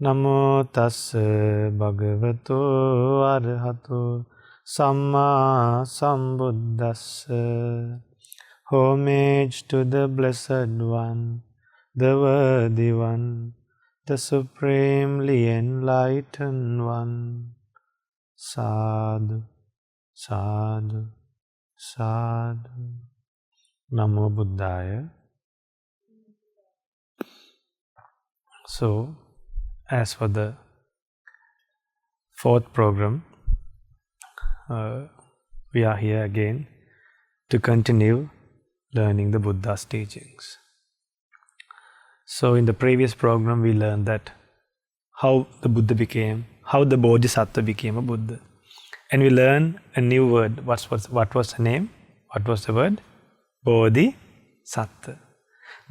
Namo tassa bhagavato arahato samma sambuddhassa. Homage to the Blessed One, the Worthy One, the Supremely Enlightened One. Sadhu, sadhu, sadhu. Namo Buddhaya. So, as for the fourth program, we are here again to continue learning the Buddha's teachings. So in the previous program we learned that how the Bodhisattva became a Buddha. And we learned a new word. What was the name? What was the word? Bodhisattva.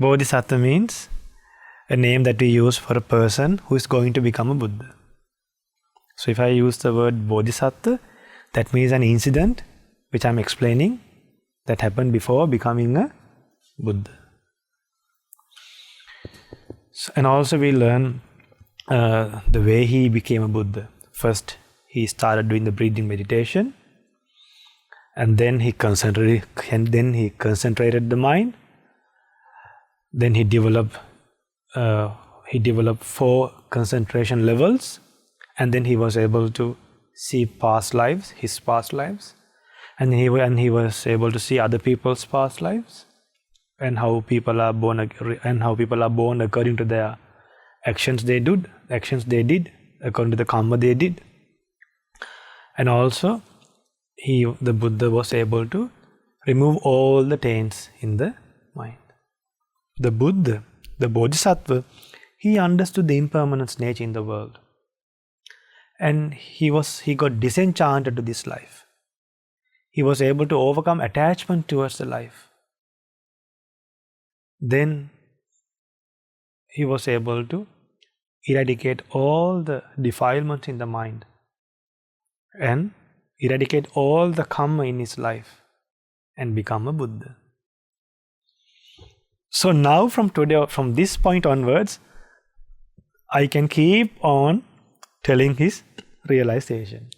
Bodhisattva means a name that we use for a person who is going to become a Buddha. So if I use the word Bodhisattva, that means an incident which I am explaining that happened before becoming a Buddha. So, and also we learn the way he became a Buddha. First, he started doing the breathing meditation, and then he concentrated the mind. Then he developed 4 concentration levels, and then he was able to see his past lives, and he was able to see other people's past lives, and how people are born according to their actions they did according to the karma they did. And also the Buddha was able to remove all the taints in the mind. The Buddha, the Bodhisattva, he understood the impermanence nature in the world, and he got disenchanted to this life. He was able to overcome attachment towards the life. Then he was able to eradicate all the defilements in the mind and eradicate all the karma in his life and become a Buddha. So now from this point onwards, I can keep on telling his realization,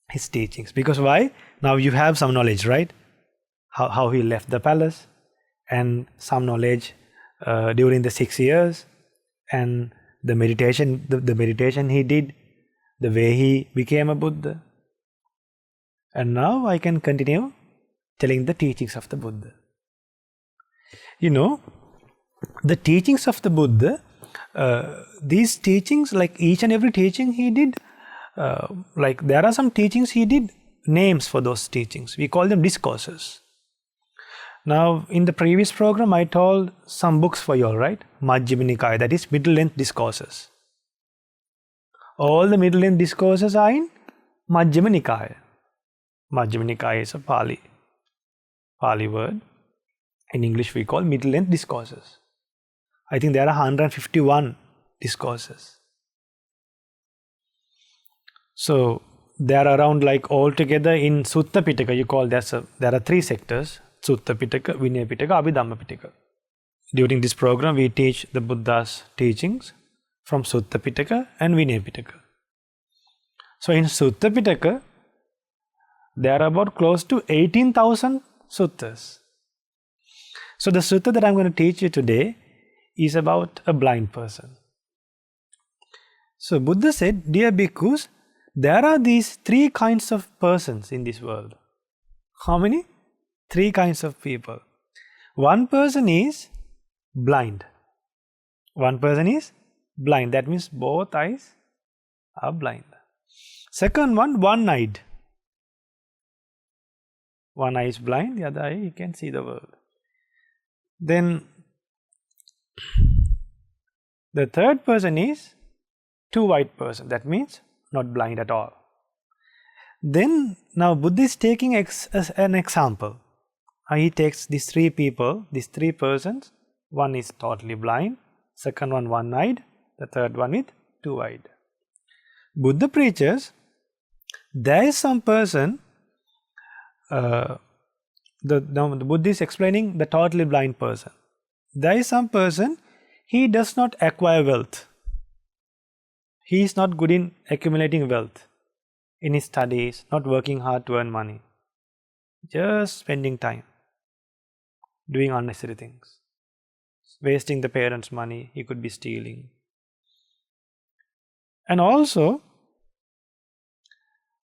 his teachings. Because why? Now you have some knowledge, right? How he left the palace, and some knowledge during the 6 years, and the meditation he did, the way he became a Buddha. And now I can continue telling the teachings of the Buddha. You know, the teachings of the Buddha, these teachings, like each and every teaching he did, like there are some teachings he did names for those teachings. We call them discourses. Now, in the previous program, I told some books for you all, right? Majjhima Nikaya, that is middle-length discourses. All the middle-length discourses are in Majjhima Nikaya. Majjhima Nikaya is a Pali word. In English, we call middle-length discourses. I think there are 151 discourses. So, there are around, like altogether in Sutta Pitaka, you call there are 3 sectors: Sutta Pitaka, Vinaya Pitaka, Abhidhamma Pitaka. During this program, we teach the Buddha's teachings from Sutta Pitaka and Vinaya Pitaka. So in Sutta Pitaka, there are about close to 18,000 suttas. So the sutta that I'm going to teach you today is about a blind person. So Buddha said, "Dear bhikkhus, there are these 3 kinds of persons in this world." How many? 3 kinds of people. One person is blind. One person is blind. That means both eyes are blind. Second one-eyed. One eye is blind, the other eye he can see the world. Then the third person is two-eyed person. That means not blind at all. Then now Buddha is taking as an example. He takes these 3 people, these 3 persons. One is totally blind, second one-eyed, the third one is two-eyed. Buddha preaches, there is some person, the Buddha is explaining the totally blind person. There is some person, he does not acquire wealth. He is not good in accumulating wealth in his studies, not working hard to earn money, just spending time doing unnecessary things, wasting the parents' money. He could be stealing. And also,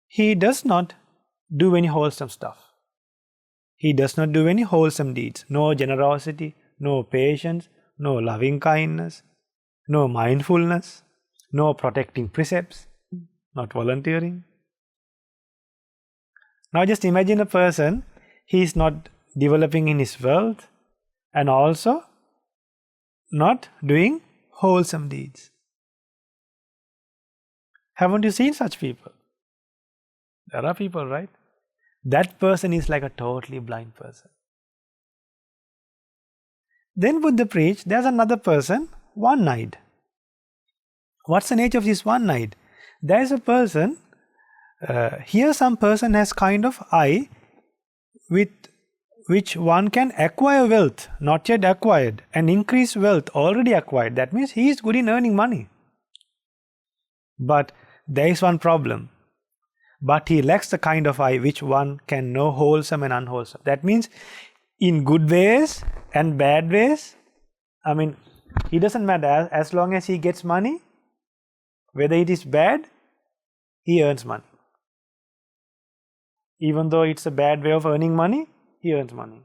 he does not do any wholesome stuff. He does not do any wholesome deeds. No generosity, no patience, no loving kindness, no mindfulness, no protecting precepts, not volunteering. Now just imagine a person, he is not developing in his wealth and also not doing wholesome deeds. Haven't you seen such people? There are people, right? That person is like a totally blind person. Then Buddha preached, there's another person, one-eyed. What's the nature of this one-eyed? There's a person, here some person has kind of eye with which one can acquire wealth, not yet acquired, and increase wealth already acquired. That means he is good in earning money. But there is one problem. But he lacks the kind of eye which one can know wholesome and unwholesome. That means in good ways and bad ways, it doesn't matter as long as he gets money, whether it is bad, he earns money. Even though it's a bad way of earning money, he earns money.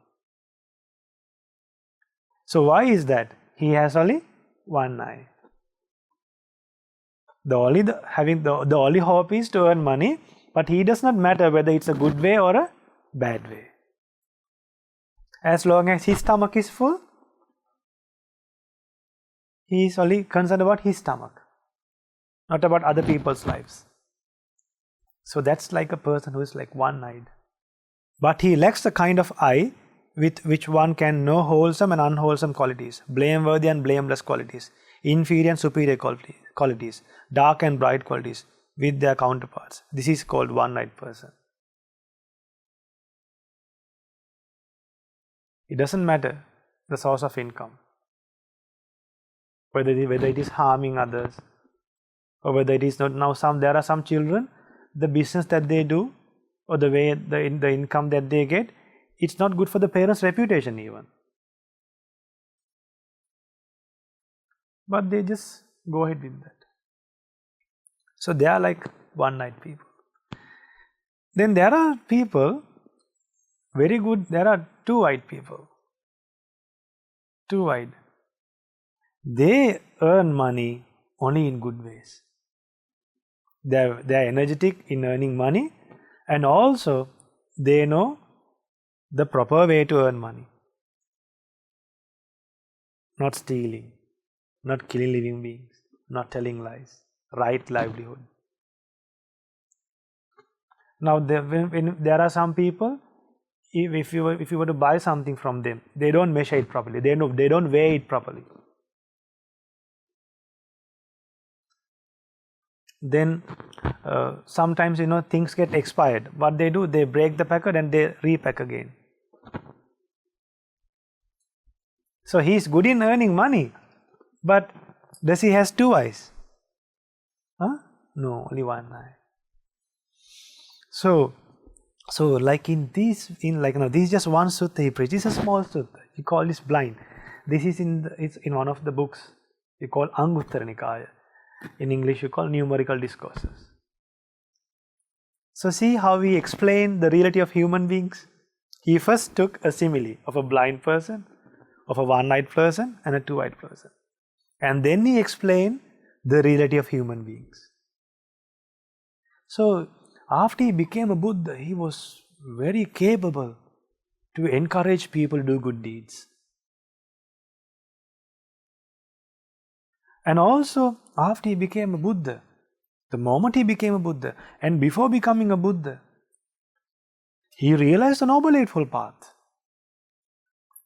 So why is that? He has only one eye. The only hope is to earn money, but he does not matter whether it's a good way or a bad way. As long as his stomach is full, he is only concerned about his stomach, not about other people's lives. So that's like a person who is like one-eyed. But he lacks the kind of eye with which one can know wholesome and unwholesome qualities, blameworthy and blameless qualities, inferior and superior qualities, dark and bright qualities with their counterparts. This is called one-eyed person. It doesn't matter the source of income, whether it is harming others or whether it is not. Now there are some children, the business that they do or the way the income that they get, it's not good for the parents' reputation even. But they just go ahead with that. So they are like one-eyed people. Then there are people, very good, there are two-eyed people. Two-eyed. They earn money only in good ways. They are energetic in earning money, and also they know the proper way to earn money. Not stealing, not killing living beings, not telling lies, right livelihood. Now when there are some people, if you were to buy something from them, they don't measure it properly, they don't weigh it properly. Then sometimes things get expired. What they do, they break the packet and they repack again. So he is good in earning money, but does he has two eyes? No, only one eye. So like this is just one sutta he preached. This is a small sutta. He called this blind. This is it's in one of the books we call Anguttara Nikaya. In English we call Numerical Discourses. So see how we explain the reality of human beings. He first took a simile of a blind person, of a one-eyed person and a two-eyed person. And then he explained the reality of human beings. So after he became a Buddha, he was very capable to encourage people to do good deeds. And also after he became a Buddha, the moment he became a Buddha and before becoming a Buddha, he realized the Noble Eightfold Path.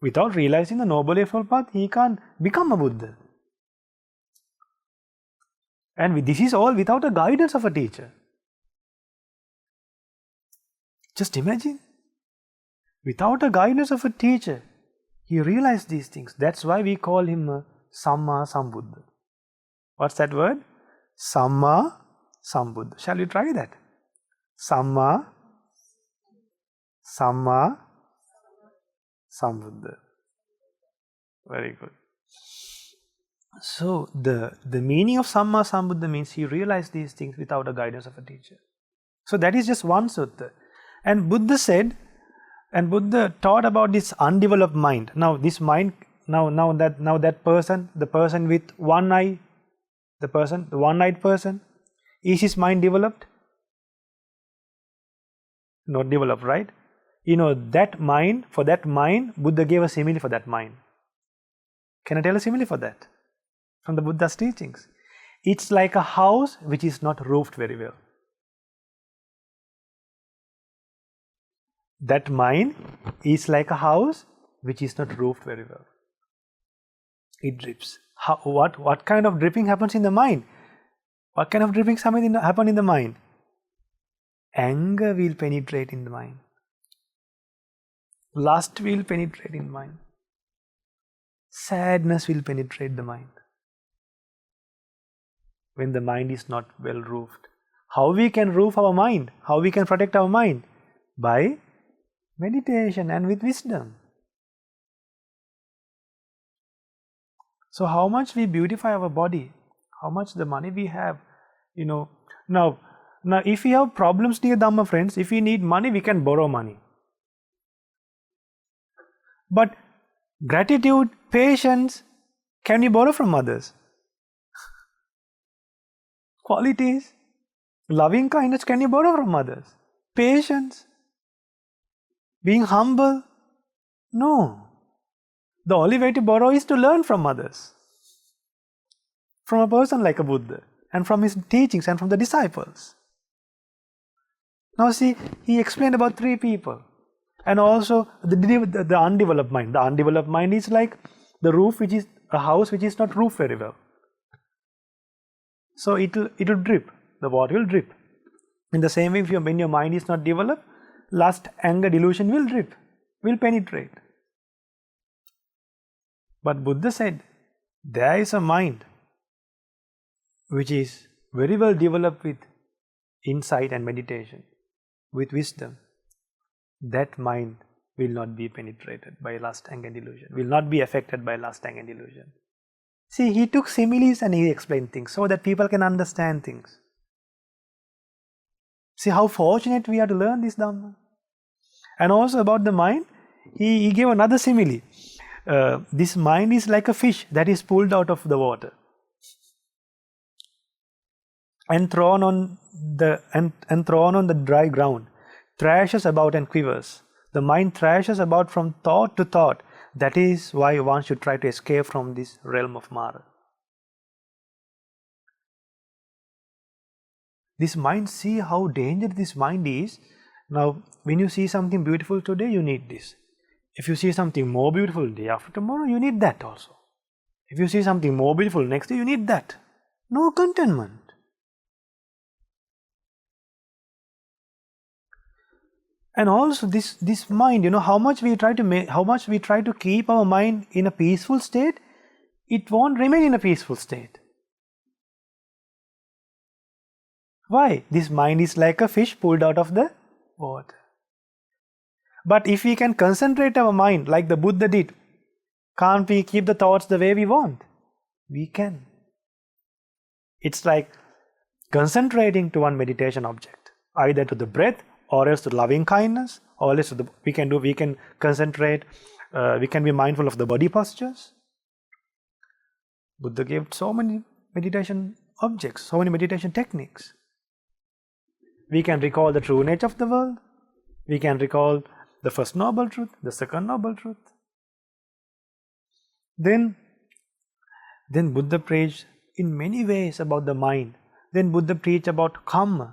Without realizing the Noble Eightfold Path, he can't become a Buddha. And this is all without the guidance of a teacher. Just imagine, without the guidance of a teacher, he realized these things. That's why we call him a Samma Sambuddha. What's that word? Samma Sambuddha. Shall we try that? Samma Sambuddha. Very good. So the meaning of Samma Sambuddha means he realized these things without the guidance of a teacher. So that is just one sutta. And Buddha said, and Buddha taught about this undeveloped mind. Now this mind, now that person, the person with one eye, the one-eyed person, is his mind developed? Not developed, right? That mind, for that mind, Buddha gave a simile for that mind. Can I tell a simile for that? From the Buddha's teachings. It's like a house which is not roofed very well. That mind is like a house which is not roofed very well. It drips. What kind of dripping happens in the mind? What kind of drippings happen in the mind? Anger will penetrate in the mind. Lust will penetrate in the mind. Sadness will penetrate the mind. When the mind is not well roofed. How we can roof our mind? How we can protect our mind? By meditation and with wisdom. So how much we beautify our body, how much the money we have, Now if we have problems, dear Dhamma friends, if we need money, we can borrow money. But gratitude, patience, can we borrow from others? Qualities, loving kindness, can you borrow from others? Patience, being humble, no. The only way to borrow is to learn from others. From a person like a Buddha, and from his teachings and from the disciples. Now see, he explained about 3 people. And also the undeveloped mind. The undeveloped mind is like the roof, which is a house which is not roofed very well. So it will drip. The water will drip. In the same way, when your mind is not developed, lust, anger, delusion will drip, will penetrate. But Buddha said, there is a mind which is very well developed with insight and meditation, with wisdom. That mind will not be penetrated by lust, anger, delusion, will not be affected by lust, anger, delusion. See, he took similes and he explained things so that people can understand things. See how fortunate we are to learn this Dhamma. And also about the mind, he gave another simile. This mind is like a fish that is pulled out of the water and thrown on the dry ground, thrashes about and quivers. The mind thrashes about from thought to thought. That is why one should try to escape from this realm of Mara. This mind, see how dangerous this mind is. Now, when you see something beautiful today, you need this. If you see something more beautiful day after tomorrow, you need that also. If you see something more beautiful next day, you need that. No contentment. And also this mind, how much we try to keep our mind in a peaceful state, it won't remain in a peaceful state. Why? This mind is like a fish pulled out of the water. But if we can concentrate our mind like the Buddha did, can't we keep the thoughts the way we want? We can. It's like concentrating to one meditation object, either to the breath or else to loving kindness, or else to we can concentrate, we can be mindful of the body postures. Buddha gave so many meditation objects, so many meditation techniques. We can recall the true nature of the world. We can recall the first noble truth, the second noble truth. Then Buddha preached in many ways about the mind. Then Buddha preached about karma.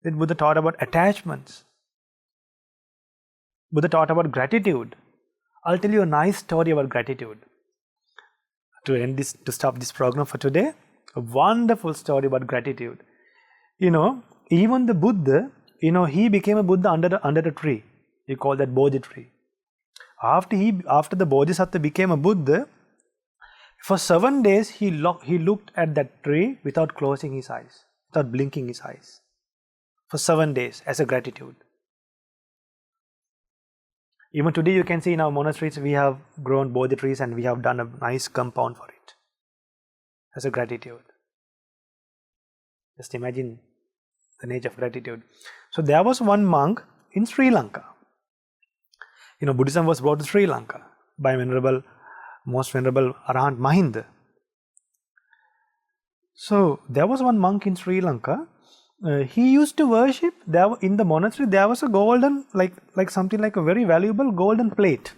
Then Buddha taught about attachments. Buddha taught about gratitude. I'll tell you a nice story about gratitude. To stop this program for today, a wonderful story about gratitude. Even the Buddha, he became a Buddha under a tree. We call that Bodhi tree. After the Bodhisattva became a Buddha, For 7 days, he looked at that tree without closing his eyes, without blinking his eyes. For 7 days as a gratitude. Even today you can see in our monasteries we have grown bodhi trees and we have done a nice compound for it as a gratitude. Just imagine the nature of gratitude. So there was one monk in Sri Lanka. Buddhism was brought to Sri Lanka by most venerable Arahant Mahinda. So there was one monk in Sri Lanka. He used to worship. There in the monastery there was a golden, like something like a very valuable golden plate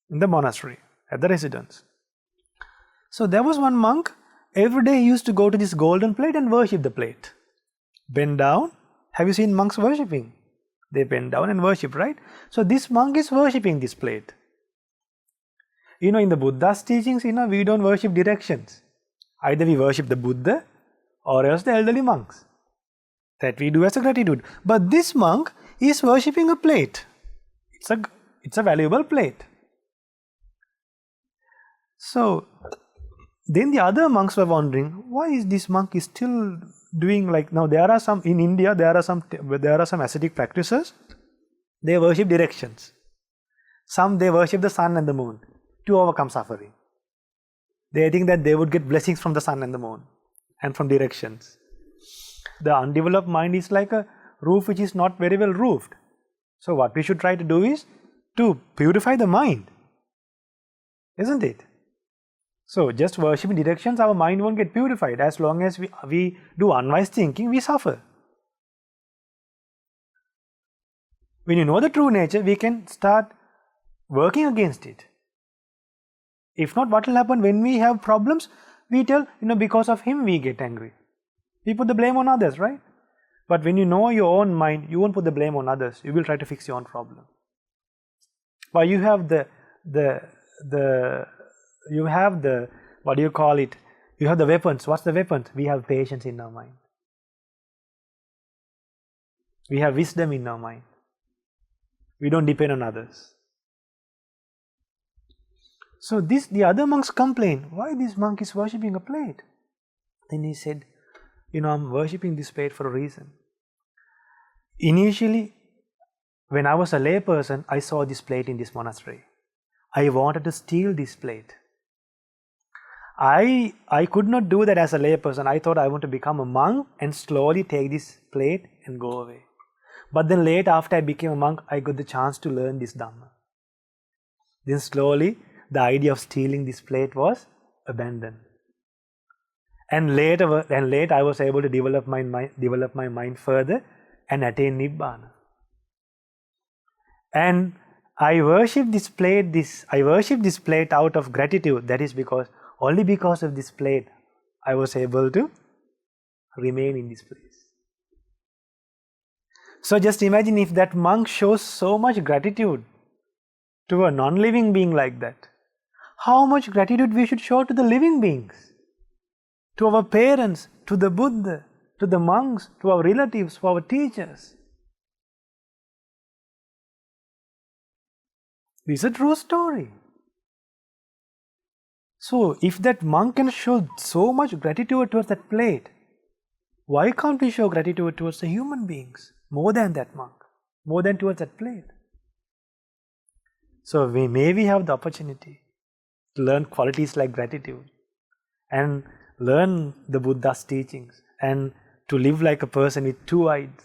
in the monastery at the residence. So there was one monk. Every day he used to go to this golden plate and worship the plate. Bend down. Have you seen monks worshipping? They bend down and worship, right? So this monk is worshipping this plate. In the Buddha's teachings, we don't worship directions. Either we worship the Buddha or else the elderly monks. That we do as a gratitude. But this monk is worshipping a plate. It's a valuable plate. So then the other monks were wondering, why is this monk is still doing now there are some in India, there are some ascetic practices. They worship directions. Some they worship the sun and the moon to overcome suffering. They think that they would get blessings from the sun and the moon and from directions. The undeveloped mind is like a roof which is not very well roofed. So what we should try to do is to purify the mind. Isn't it? So just worshiping directions, our mind won't get purified. As long as we do unwise thinking, we suffer. When you know the true nature, we can start working against it. If not, what will happen when we have problems? We tell, because of him we get angry. We put the blame on others, right? But when you know your own mind, you won't put the blame on others. You will try to fix your own problem. But you have what do you call it? You have the weapons. What's the weapons? We have patience in our mind. We have wisdom in our mind. We don't depend on others. So the other monks complained, why this monk is worshipping a plate? Then he said, I'm worshipping this plate for a reason. Initially, when I was a lay person, I saw this plate in this monastery. I wanted to steal this plate. I could not do that as a lay person. I thought I want to become a monk and slowly take this plate and go away. But then later, after I became a monk, I got the chance to learn this Dhamma. Then slowly, the idea of stealing this plate was abandoned. And later I was able to develop my mind further and attain Nibbana. And I worship this plate out of gratitude. That is only because of this plate I was able to remain in this place. So just imagine if that monk shows so much gratitude to a non-living being like that. How much gratitude we should show to the living beings, to our parents, to the Buddha, to the monks, to our relatives, to our teachers. This is a true story. So if that monk can show so much gratitude towards that plate, why can't we show gratitude towards the human beings more than that monk, more than towards that plate? So we have the opportunity to learn qualities like gratitude and learn the Buddha's teachings and to live like a person with two eyes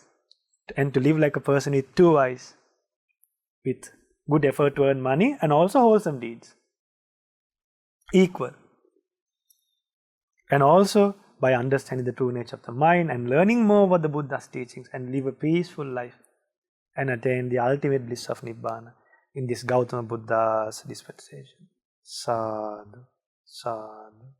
with good effort to earn money and also wholesome deeds. Equal. And also by understanding the true nature of the mind and learning more about the Buddha's teachings and live a peaceful life and attain the ultimate bliss of Nibbana in this Gautama Buddha's dispensation. Sadhu, sadhu.